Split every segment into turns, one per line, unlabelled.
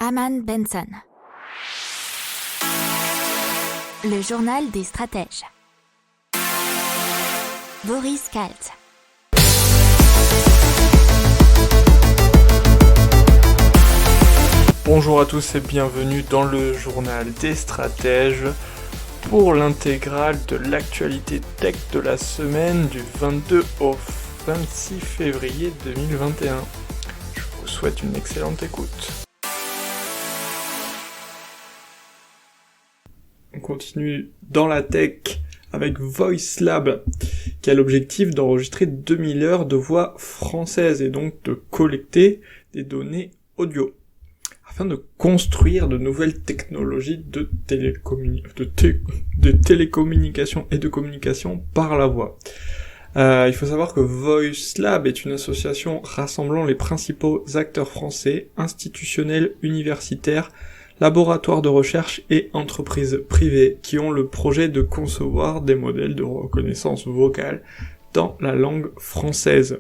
Aman Benson. Le journal des stratèges. Boris Kalt.
Bonjour à tous et bienvenue dans le journal des stratèges pour l'intégrale de l'actualité tech de la semaine du 22 au 26 février 2021. Je vous souhaite une excellente écoute. On continue dans la tech avec VoiceLab qui a l'objectif d'enregistrer 2000 heures de voix françaises et donc de collecter des données audio afin de construire de nouvelles technologies de télécommunication et de communication par la voix. Il faut savoir que VoiceLab est une association rassemblant les principaux acteurs français, institutionnels, universitaires, laboratoires de recherche et entreprises privées qui ont le projet de concevoir des modèles de reconnaissance vocale dans la langue française.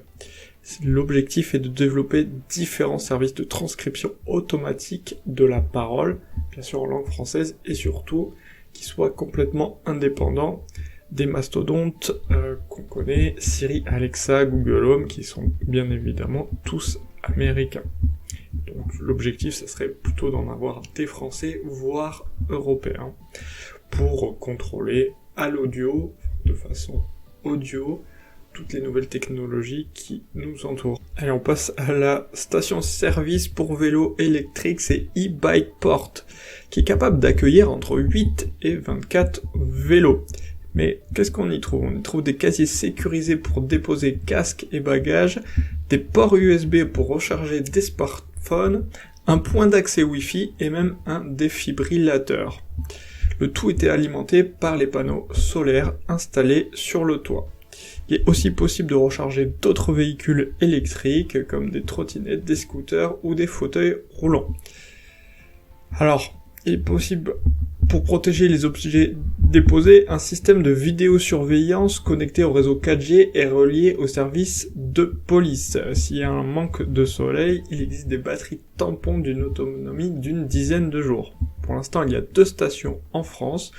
L'objectif est de développer différents services de transcription automatique de la parole, bien sûr en langue française, et surtout qui soient complètement indépendants des mastodontes qu'on connaît, Siri, Alexa, Google Home, qui sont bien évidemment tous américains. Donc l'objectif, ça serait plutôt d'en avoir des Français, voire européens, pour contrôler à l'audio, de façon audio, toutes les nouvelles technologies qui nous entourent. Allez, on passe à la station-service pour vélos électriques, c'est eBikePort, qui est capable d'accueillir entre 8 et 24 vélos. Mais qu'est-ce qu'on y trouve ? On y trouve des casiers sécurisés pour déposer casques et bagages, des ports USB pour recharger des smartphones, un point d'accès Wi-Fi et même un défibrillateur. Le tout était alimenté par les panneaux solaires installés sur le toit. Il est aussi possible de recharger d'autres véhicules électriques comme des trottinettes, des scooters ou des fauteuils roulants. Alors, il est possible, pour protéger les objets déposés, un système de vidéosurveillance connecté au réseau 4G est relié au service de police. S'il y a un manque de soleil, il existe des batteries tampons d'une autonomie d'une dizaine de jours. Pour l'instant, il y a 2 stations en France,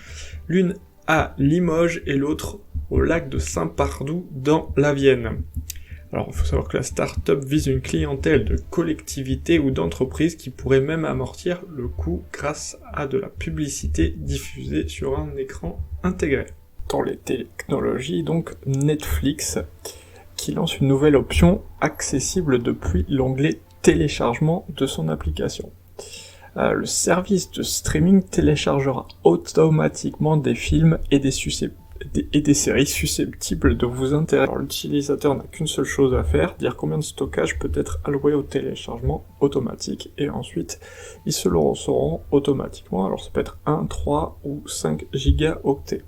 l'une à Limoges et l'autre au lac de Saint-Pardoux dans la Vienne. Alors, il faut savoir que la start-up vise une clientèle de collectivités ou d'entreprises qui pourrait même amortir le coût grâce à de la publicité diffusée sur un écran intégré. Dans les technologies, donc Netflix, qui lance une nouvelle option accessible depuis l'onglet téléchargement de son application. Le service de streaming téléchargera automatiquement des films et des séries susceptibles de vous intéresser. Alors, l'utilisateur n'a qu'une seule chose à faire, dire combien de stockage peut être alloué au téléchargement automatique, et ensuite, ils se le recevront automatiquement. Alors, ça peut être 1, 3 ou 5 gigaoctets.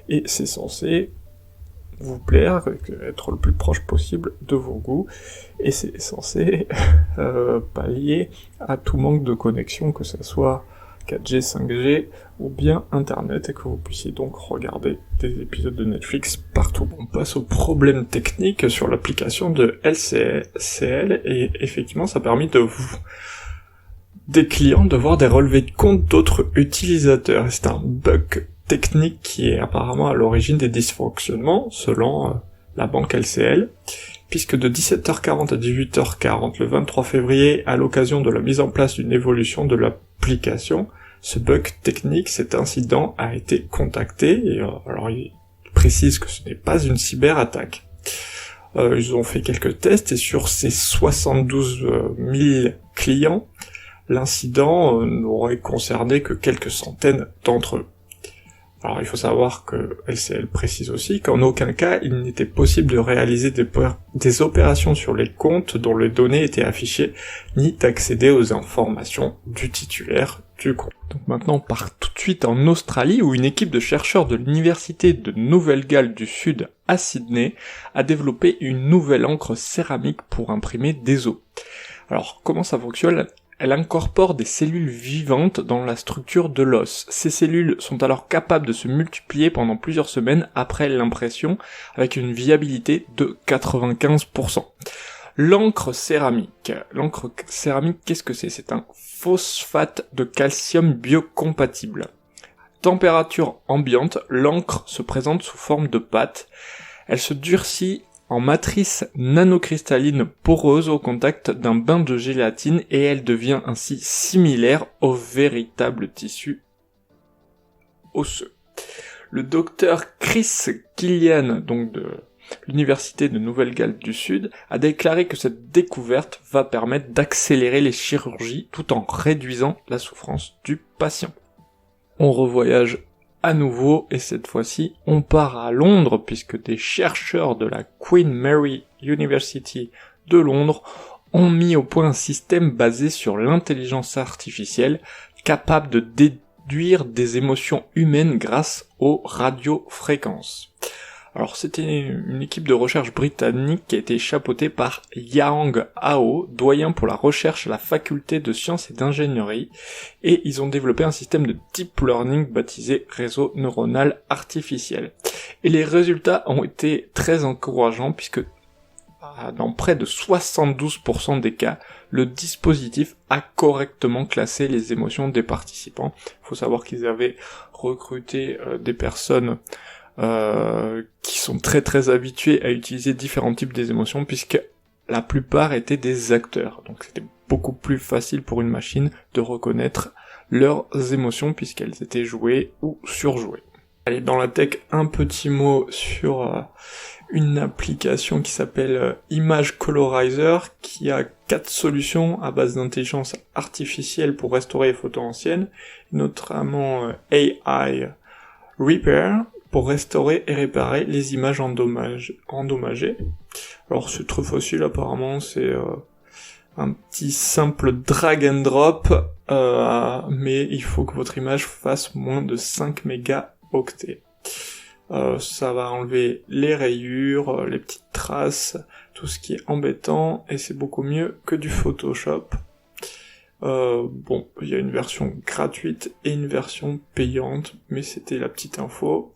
Et c'est censé vous plaire, être le plus proche possible de vos goûts, et c'est censé pallier à tout manque de connexion, que ce soit 4G, 5G ou bien Internet, et que vous puissiez donc regarder des épisodes de Netflix partout. On passe aux problèmes techniques sur l'application de LCL, et effectivement ça a permis des clients de voir des relevés de compte d'autres utilisateurs. C'est un bug technique qui est apparemment à l'origine des dysfonctionnements, selon la banque LCL, puisque de 17h40 à 18h40 le 23 février, à l'occasion de la mise en place d'une évolution de l'application, ce bug technique, cet incident a été contacté, et alors il précise que ce n'est pas une cyberattaque. Ils ont fait quelques tests, et sur ces 72 000 clients, l'incident n'aurait concerné que quelques centaines d'entre eux. Alors il faut savoir que LCL précise aussi qu'en aucun cas il n'était possible de réaliser des opérations sur les comptes dont les données étaient affichées, ni d'accéder aux informations du titulaire du compte. Donc maintenant on part tout de suite en Australie où une équipe de chercheurs de l'université de Nouvelle-Galles du Sud à Sydney a développé une nouvelle encre céramique pour imprimer des os. Alors comment ça fonctionne ? Elle incorpore des cellules vivantes dans la structure de l'os. Ces cellules sont alors capables de se multiplier pendant plusieurs semaines après l'impression, avec une viabilité de 95%. L'encre céramique. L'encre céramique, qu'est-ce que c'est? C'est un phosphate de calcium biocompatible. Température ambiante, l'encre se présente sous forme de pâte. Elle se durcit en matrice nanocristalline poreuse au contact d'un bain de gélatine et elle devient ainsi similaire au véritable tissu osseux. Le docteur Chris Killian, donc de l'Université de Nouvelle-Galles du Sud, a déclaré que cette découverte va permettre d'accélérer les chirurgies tout en réduisant la souffrance du patient. On revoyage à nouveau et cette fois-ci on part à Londres puisque des chercheurs de la Queen Mary University de Londres ont mis au point un système basé sur l'intelligence artificielle capable de déduire des émotions humaines grâce aux radiofréquences. Alors c'était une équipe de recherche britannique qui a été chapeautée par Yang Hao, doyen pour la recherche à la faculté de sciences et d'ingénierie, et ils ont développé un système de deep learning baptisé réseau neuronal artificiel. Et les résultats ont été très encourageants puisque dans près de 72% des cas, le dispositif a correctement classé les émotions des participants. Il faut savoir qu'ils avaient recruté des personnes qui sont très très habitués à utiliser différents types d'émotions puisque la plupart étaient des acteurs. Donc c'était beaucoup plus facile pour une machine de reconnaître leurs émotions puisqu'elles étaient jouées ou surjouées. Allez, dans la tech, un petit mot sur une application qui s'appelle Image Colorizer qui a 4 solutions à base d'intelligence artificielle pour restaurer les photos anciennes, notamment AI Repair, pour restaurer et réparer les images endommagées. Alors c'est très facile apparemment, c'est un petit simple drag and drop, mais il faut que votre image fasse moins de 5 mégaoctets. Ça va enlever les rayures, les petites traces, tout ce qui est embêtant, et c'est beaucoup mieux que du Photoshop. Bon, il y a une version gratuite et une version payante, mais c'était la petite info.